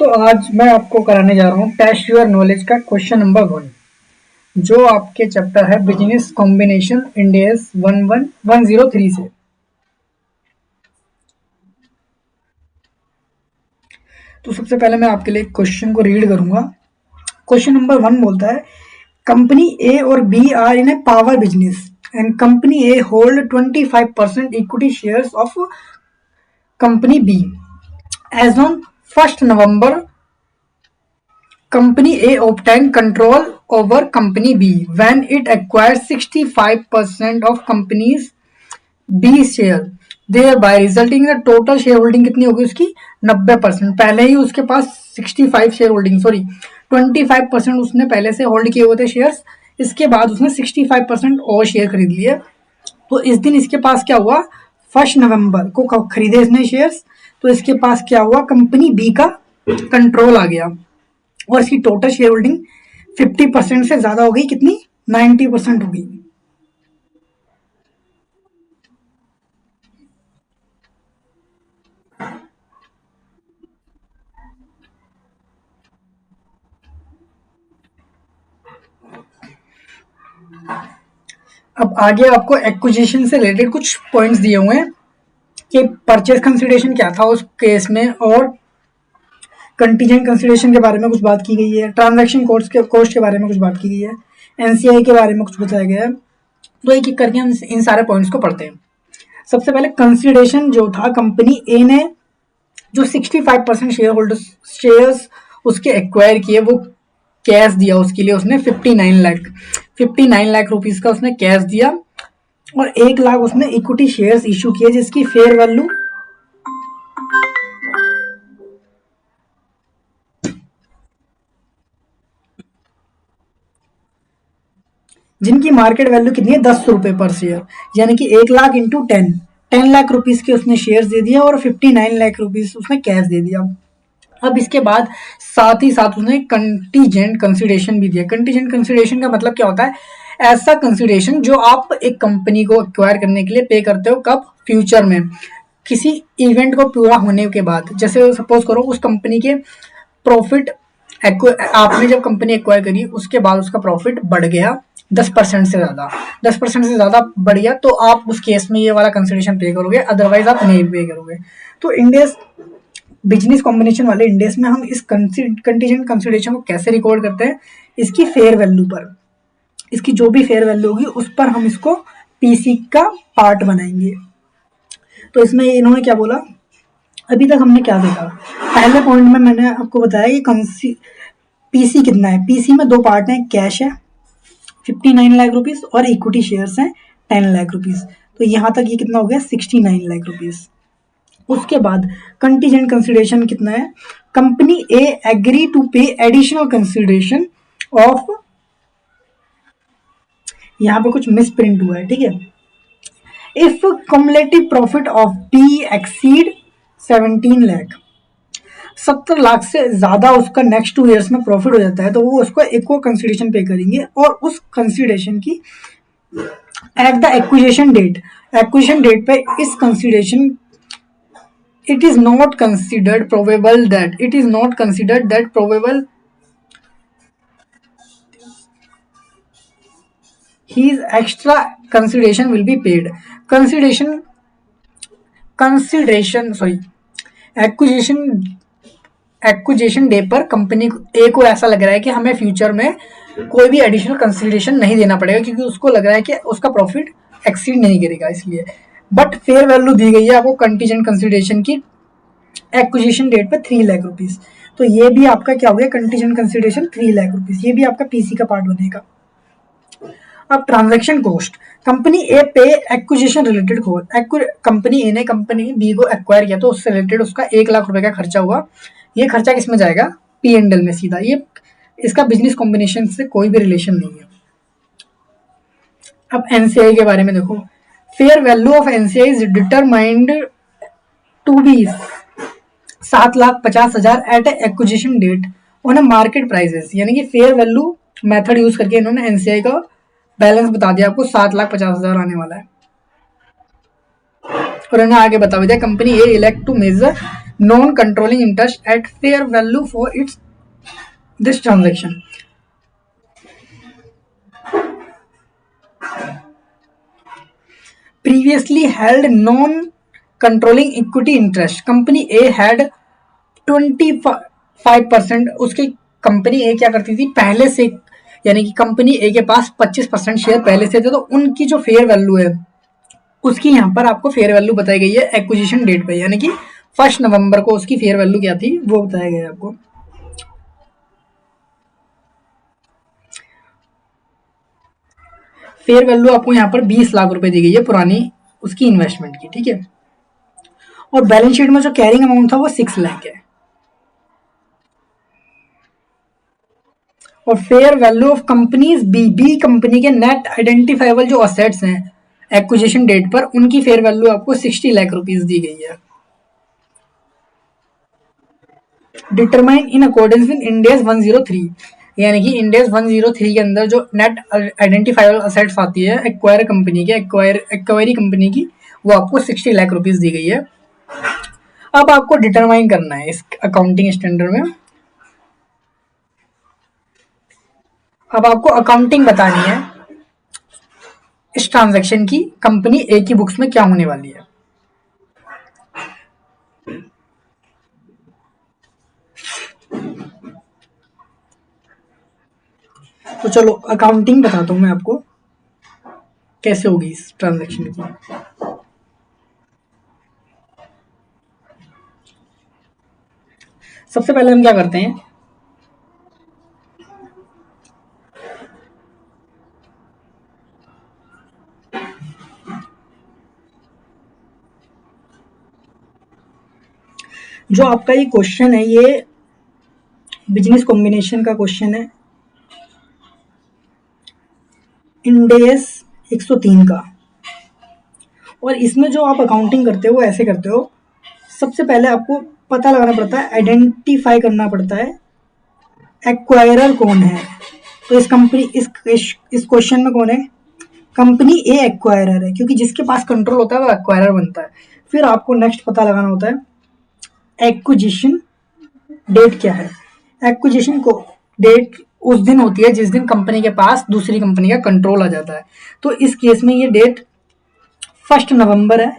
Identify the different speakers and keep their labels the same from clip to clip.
Speaker 1: दोस्तों आज मैं आपको कराने जा रहा हूँ टेस्ट योर नॉलेज का क्वेश्चन नंबर 1 जो आपके चैप्टर है बिजनेस कॉम्बिनेशन इंडेस 11103 से। तो सबसे पहले मैं आपके लिए क्वेश्चन को रीड करूंगा। क्वेश्चन नंबर 1 बोलता है कंपनी ए और B are in a power business and company A hold 25% equity shares of company B as on 1st November Company A obtained control over Company B when it acquired 65% of Company's B share, thereby resulting in a total shareholding कितनी होगी उसकी 90%। पहले ही उसके पास 65 share holding 25% उसने पहले से hold किए हुए थे शेयर्स, इसके बाद उसने 65% और शेयर खरीद लिए। तो इस दिन इसके पास क्या हुआ, 1 नवंबर को खरीदे इसने शेयर्स, तो इसके पास क्या हुआ, कंपनी बी का कंट्रोल आ गया और इसकी टोटल शेयर होल्डिंग 50% से ज्यादा हो गई, कितनी 90% हो गई। अब आगे आपको एक्विजिशन से रिलेटेड कुछ पॉइंट्स दिए हुए हैं कि परचेज कंसिडरेशन क्या था उस केस में, और कंटीजेंट कंसिडरेशन के बारे में कुछ बात की गई है, ट्रांजैक्शन कॉस्ट के बारे में कुछ बात की गई है, एनसीआई के बारे में कुछ बताया गया है। तो एक एक करके हम इन सारे पॉइंट्स को पढ़ते हैं। सबसे पहले कंसिडरेशन जो था, कंपनी ए ने जो 65% शेयर होल्डर्स शेयर्स उसके एक्वायर किए वो कैश दिया, उसके लिए उसने 59 लाख रुपीस का उसने कैश दिया और 1 लाख उसने इक्विटी शेयर्स इशू किए जिसकी फेयर वैल्यू जिनकी मार्केट वैल्यू कितनी है 10 रुपए पर शेयर, यानी कि 1 लाख इंटू 10 लाख रुपीस के उसने शेयर्स दे दिया और 59 लाख रुपीस उसने कैश दे दिया। अब इसके बाद साथ ही साथ उसने कंटीजेंट कंसिडरेशन भी दिया। कंटीजेंट कंसिडरेशन का मतलब क्या होता है, ऐसा कंसिडरेशन जो आप एक कंपनी को एक्वायर करने के लिए पे करते हो, कब, फ्यूचर में, किसी इवेंट को पूरा होने के बाद। जैसे सपोज करो उस कंपनी के प्रॉफिट, आपने जब कंपनी एक्वायर करी उसके बाद उसका प्रॉफिट बढ़ गया 10% से ज्यादा, 10% से ज्यादा बढ़ गया, तो आप उस केस में ये वाला कंसिडरेशन पे करोगे, अदरवाइज आप नहीं पे करोगे। तो इंडेस बिजनेस कॉम्बिनेशन वाले इंडेस में हम इस कंटीजेंट कंसिडरेशन को कैसे रिकॉर्ड करते हैं, इसकी फेयर वैल्यू पर, इसकी जो भी फेयर वैल्यू होगी उस पर हम इसको पीसी का पार्ट बनाएंगे। तो इसमें इन्होंने क्या बोला, अभी तक हमने क्या देखा, पहले पॉइंट में मैंने आपको बताया कि पीसी कितना है, पीसी में 2 पार्ट हैं, कैश है 59 लाख रुपीस और इक्विटी शेयर्स हैं 10 लाख रुपीस। तो यहां तक ये कितना हो गया 69 लाख रुपीस। उसके बाद कंटीजेंट कंसिडरेशन कितना है, कंपनी ए एग्री टू पे एडिशनल कंसिडरेशन ऑफ, यहां पे कुछ मिस प्रिंट हुआ है, ठीक है, if cumulative profit of P exceed 17 lakh, 70 lakh से ज्यादा उसका नेक्स्ट 2 ईयर्स में प्रॉफिट हो जाता है तो वो उसको इक्वल कंसिडरेशन पे करेंगे और उस कंसिडरेशन की एट द एक्विजिशन डेट पे इस consideration it is not considered probable that his extra consideration will be paid। Acquisition day पर कंपनी ए को ऐसा लग रहा है कि हमें फ्यूचर में कोई भी एडिशनल कंसिडरेशन नहीं देना पड़ेगा क्योंकि उसको लग रहा है कि उसका प्रॉफिट एक्सीड नहीं करेगा, इसलिए। बट फेयर वैल्यू दी गई है आपको कंटीजेंट कंसिडरेशन की एक्विजिशन डेट पे 3 लाख रुपीस। तो ये भी आपका क्या हो गया, कंटीजेंट कंसिडरेशन 3 लाख रुपीस, ये भी आपका पीसी का पार्ट बनेगा। अब ट्रांजैक्शन कॉस्ट, कंपनी ए पे एक्विजिशन रिलेटेड कंपनी ए ने कंपनी बी को एक्वायर किया तो उससे रिलेटेड उसका 1 लाख रुपए का खर्चा हुआ। ये खर्चा किस में जाएगा, पी एंड एल में सीधा, ये इसका बिजनेस कॉम्बिनेशन से कोई भी रिलेशन नहीं है। अब एनसीआई के बारे में देखो, fair value of NCI is determined to be 7,50,000 at acquisition date on market prices, यानी कि फेयर वैल्यू मेथड यूज करके इन्होंने एनसीआई का बैलेंस बता दिया आपको 7,50,000 आने वाला है। और इन्होंने आगे बता दिया company A elect to measure non controlling interest at fair value for its this transaction. Previously held non-controlling equity interest, company A had 25%, उसकी कंपनी ए क्या करती थी पहले से, यानी कि कंपनी ए के पास 25% शेयर पहले से थे, तो उनकी जो फेयर वैल्यू है उसकी यहाँ पर आपको फेयर वैल्यू बताई गई है एक्विजिशन डेट पे, यानी कि 1 नवंबर को उसकी फेयर वैल्यू क्या थी वो बताया गया है आपको। फेयर वैल्यू आपको यहाँ पर 20 लाख रुपए दी गई है पुरानी उसकी इन्वेस्टमेंट की, ठीक है। और बैलेंस शीट में जो कैरिंग अमाउंट था वो 6 लाख है। और fair value of companies B company के नेट आइडेंटिफाइबल जो असेट्स हैं एक्विजिशन डेट पर, उनकी फेयर वैल्यू आपको 60 लाख रुपीज दी गई है। डिटरमाइन इन अकॉर्डेंस विद इंडेस 103, यानी कि इंडेस 103 के अंदर जो नेट आइडेंटिफाइबल असेट्स आती है एक्वायर कंपनी के, एक्वायरी कंपनी की, वो आपको 60 लाख रुपीज दी गई है। अब आपको डिटरमाइन करना है इस अकाउंटिंग स्टैंडर्ड में, अब आपको अकाउंटिंग बतानी है इस ट्रांजैक्शन की, कंपनी ए की बुक्स में क्या होने वाली है। तो चलो अकाउंटिंग बताता हूं मैं आपको कैसे होगी इस ट्रांजैक्शन की। सबसे पहले हम क्या करते हैं, जो आपका ये क्वेश्चन है ये बिजनेस कॉम्बिनेशन का क्वेश्चन है, इंडेस 103 का। और इसमें जो आप अकाउंटिंग करते हो वो ऐसे करते हो, सबसे पहले आपको पता लगाना पड़ता है, आइडेंटिफाई करना पड़ता है एक्वायरर कौन है। तो इस कंपनी इस क्वेश्चन में कौन है, कंपनी ए एक्वायरर है, क्योंकि जिसके पास कंट्रोल होता है वो एक्वायरर बनता है। फिर आपको नेक्स्ट पता लगाना होता है एक्विजिशन डेट क्या है। एक्विजिशन को डेट उस दिन होती है जिस दिन कंपनी के पास दूसरी कंपनी का कंट्रोल आ जाता है। तो इस केस में ये डेट 1 नवंबर है,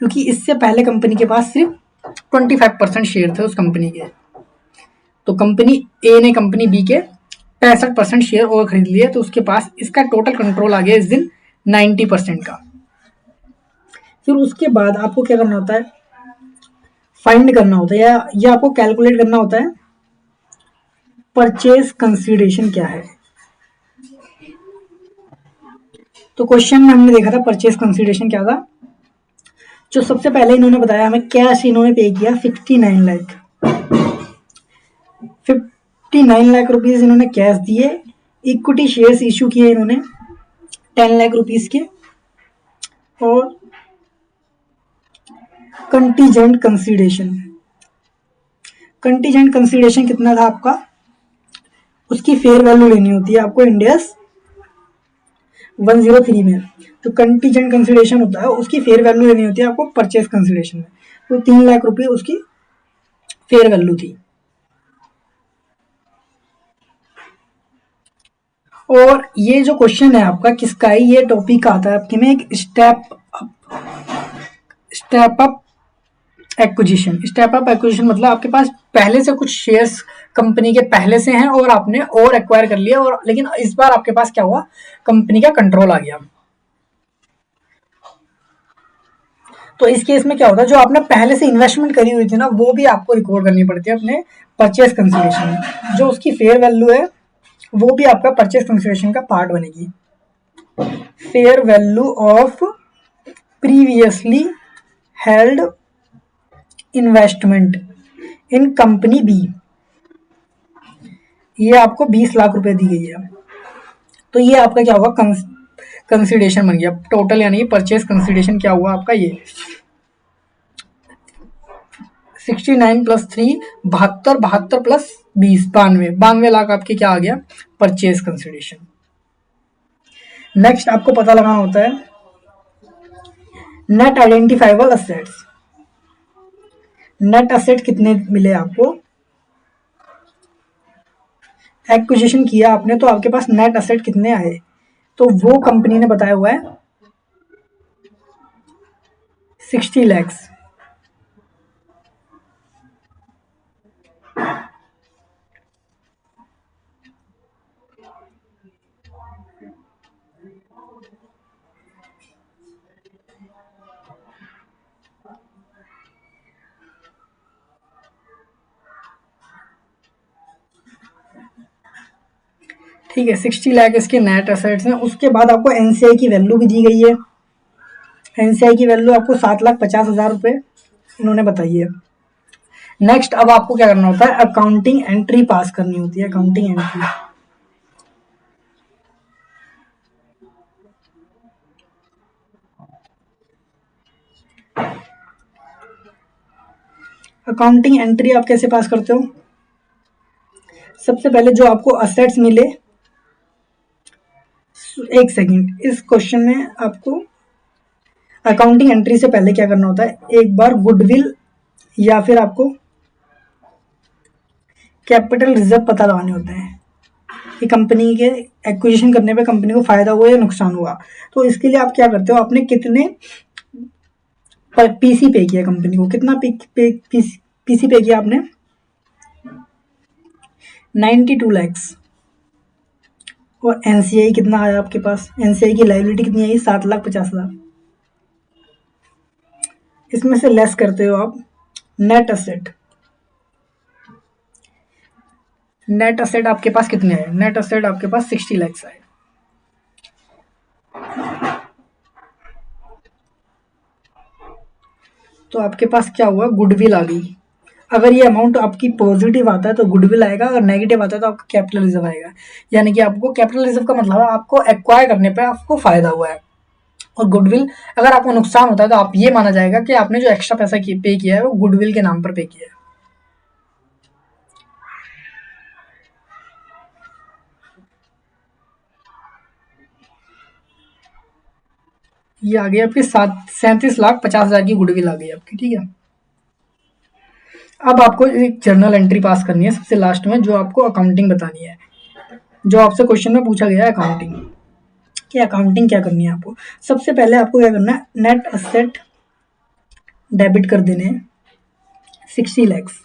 Speaker 1: क्योंकि इससे पहले कंपनी के पास सिर्फ 25% शेयर थे उस कंपनी के। तो कंपनी ए ने कंपनी बी के 65% शेयर और खरीद लिए, तो उसके पास इसका टोटल कंट्रोल आ गया इस दिन 90% का। फिर उसके बाद आपको क्या करना होता है, फाइंड करना होता है या आपको कैलकुलेट करना होता है परचेज कंसीडरेशन क्या है। तो क्वेश्चन में हमने देखा था परचेज कंसीडरेशन क्या था। जो सबसे पहले इन्होंने बताया हमें कैश इन्होंने पे किया 59 लाख, 59 लाख रुपीज इन्होंने कैश दिए। इक्विटी शेयर्स इशू किए इन्होंने 10 लाख रुपीज के। और कंटीजेंट कंसीडरेशन, कंटीजेंट कंसीडरेशन कितना था आपका, उसकी फेयर वैल्यू लेनी होती है आपको इंडेस 103 में। तो कंटीजेंट कंसीडरेशन होता है उसकी फेयर वैल्यू लेनी होती है आपको परचेज कंसीडरेशन में। तो 3 लाख रुपए उसकी फेयर वैल्यू थी। और ये जो क्वेश्चन है आपका किसका है, ये टॉपिक आता है आपके में एक step up acquisition. Step up acquisition मतलब आपके पास पहले से कुछ शेयर्स कंपनी के पहले से हैं और आपने और एक्वायर कर लिया, और लेकिन इस बार आपके पास क्या हुआ, कंपनी का कंट्रोल आ गया। तो इस केस में क्या होता है, जो आपने पहले से इन्वेस्टमेंट करी हुई थी ना वो भी आपको रिकॉर्ड करनी पड़ती है अपने परचेज कंसीडरेशन में। जो उसकी फेयर वैल्यू है वो भी आपका परचेज कंसीडरेशन का पार्ट बनेगी। Fair value of previously held investment in company B, ये आपको 20 लाख रुपए दी गई है। तो ये आपका क्या हुआ, कंसीडरेशन बन गया टोटल, यानी परचेज कंसीडरेशन क्या हुआ आपका, ये 69 प्लस 3 72, 72 प्लस 20 92, 92 लाख आपके क्या आ गया परचेज कंसीडरेशन। नेक्स्ट आपको पता लगाना होता है net identifiable assets. Net asset कितने मिले आपको, एक्विजिशन किया आपने तो आपके पास नेट असेट कितने आए, तो वो कंपनी ने बताया हुआ है 60 लैक्स। ठीक है, 60 लाख इसके नेट असेट्स हैं। उसके बाद आपको एनसीआई की वैल्यू भी दी गई है। एनसीआई की वैल्यू आपको 7,50,000 रुपये इन्होंने बताई है। नेक्स्ट अब आपको क्या करना होता है, अकाउंटिंग एंट्री पास करनी होती है। अकाउंटिंग एंट्री, अकाउंटिंग एंट्री आप कैसे पास करते हो, सबसे पहले जो आपको असेट्स मिले, एक सेकंड, इस क्वेश्चन में आपको अकाउंटिंग एंट्री से पहले क्या करना होता है, एक बार गुडविल या फिर आपको कैपिटल रिजर्व पता लगाने होते हैं कि कंपनी के एक्विजिशन करने पे कंपनी को फायदा हुआ या नुकसान हुआ। तो इसके लिए आप क्या करते हो, आपने कितने पीसी पे किया कंपनी को, कितना पीसी पे किया आपने, 92 लैक्स। और एनसीआई कितना आया आपके पास, एनसीआई की लाइबिलिटी कितनी आई, 7,50,000। इसमें से लेस करते हो आप नेट असेट। नेट असेट आपके पास कितने आए, नेट असेट आपके पास 60 लैक्स आए। तो आपके पास क्या हुआ, गुडविल आ गई। अगर ये अमाउंट आपकी पॉजिटिव आता है तो गुडविल आएगा, अगर नेगेटिव आता है तो आपका कैपिटल रिजर्व आएगा। यानी कि आपको कैपिटल रिजर्व का मतलब है आपको एक्वायर करने पे आपको फायदा हुआ है, और गुडविल अगर आपको नुकसान होता है तो आप ये माना जाएगा कि आपने जो एक्स्ट्रा पैसा पे किया है वो गुडविल के नाम पर पे किया है। ये आ गई आपकी 37,50,000 की गुडविल आ गई आपकी। ठीक है, अब आपको एक जर्नल एंट्री पास करनी है सबसे लास्ट में, जो आपको अकाउंटिंग बतानी है, जो आपसे क्वेश्चन में पूछा गया है अकाउंटिंग कि अकाउंटिंग क्या करनी है आपको। सबसे पहले आपको क्या करना है, नेट असेट डेबिट कर देने हैं 60 लैक्स।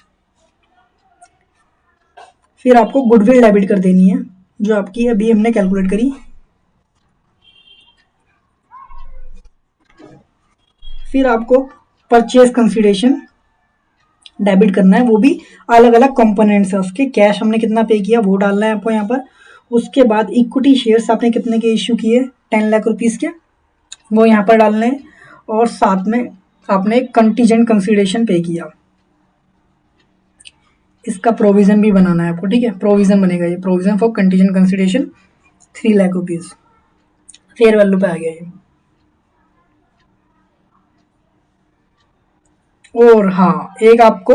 Speaker 1: फिर आपको गुडविल डेबिट कर देनी है, जो आपकी अभी हमने कैलकुलेट करी। फिर आपको परचेज कंसिडरेशन डेबिट करना है, वो भी अलग अलग कंपोनेंट्स है उसके। कैश हमने कितना पे किया वो डालना है आपको यहाँ पर। उसके बाद इक्विटी शेयर्स आपने कितने के इश्यू किए, 10 लाख रुपीज़ के, वो यहाँ पर डालने हैं। और साथ में आपने कंटीजेंट कंसिडरेशन पे किया, इसका प्रोविजन भी बनाना है आपको। ठीक है, प्रोविजन बनेगा ये, provision for contingent consideration 3 lakh rupees, fair value पे आ गया ये। और हाँ, एक आपको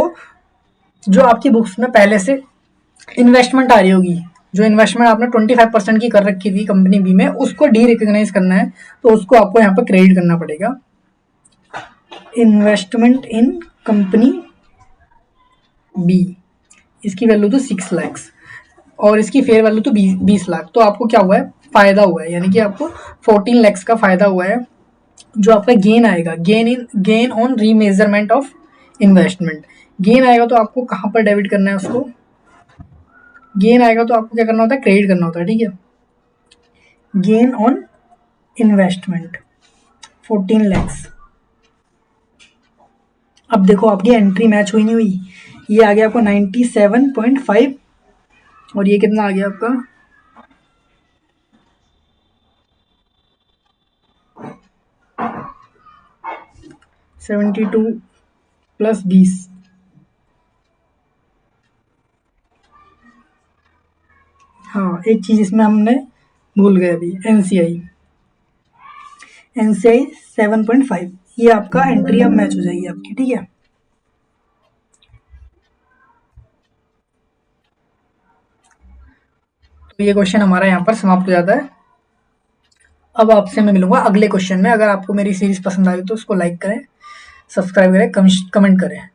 Speaker 1: जो आपकी बुक्स में पहले से इन्वेस्टमेंट आ रही होगी, जो इन्वेस्टमेंट आपने 25% की कर रखी थी कंपनी बी में, उसको डी रिकॉग्नाइज करना है, तो उसको आपको यहाँ पर क्रेडिट करना पड़ेगा। इन्वेस्टमेंट इन कंपनी बी, इसकी वैल्यू तो 6 लैक्स और इसकी फेयर वैल्यू तो 20 लाख। तो आपको क्या हुआ है, फायदा हुआ है, यानी कि आपको 14 लैक्स का फायदा हुआ है। जो आपका गेन आएगा, gain on remeasurement of investment, gain आएगा तो आपको कहाँ पर डेबिट करना है उसको, गेन आएगा तो आपको क्या करना होता है, क्रेडिट करना होता है। ठीक है, गेन ऑन इन्वेस्टमेंट 14 लैक्स। अब देखो आपकी एंट्री मैच हुई नहीं हुई, ये आ गया आपको 97.5 और ये कितना आ गया आपका 72 प्लस 20। हाँ, एक चीज इसमें हमने भूल गए अभी, एनसीआई 7.5, ये आपका एंट्री अब मैच हो जाएगी आपकी। ठीक है, तो ये क्वेश्चन हमारा यहाँ पर समाप्त हो जाता है। अब आपसे मैं मिलूंगा अगले क्वेश्चन में। अगर आपको मेरी सीरीज पसंद आई तो उसको लाइक करें, सब्सक्राइब करें, कमेंट करें।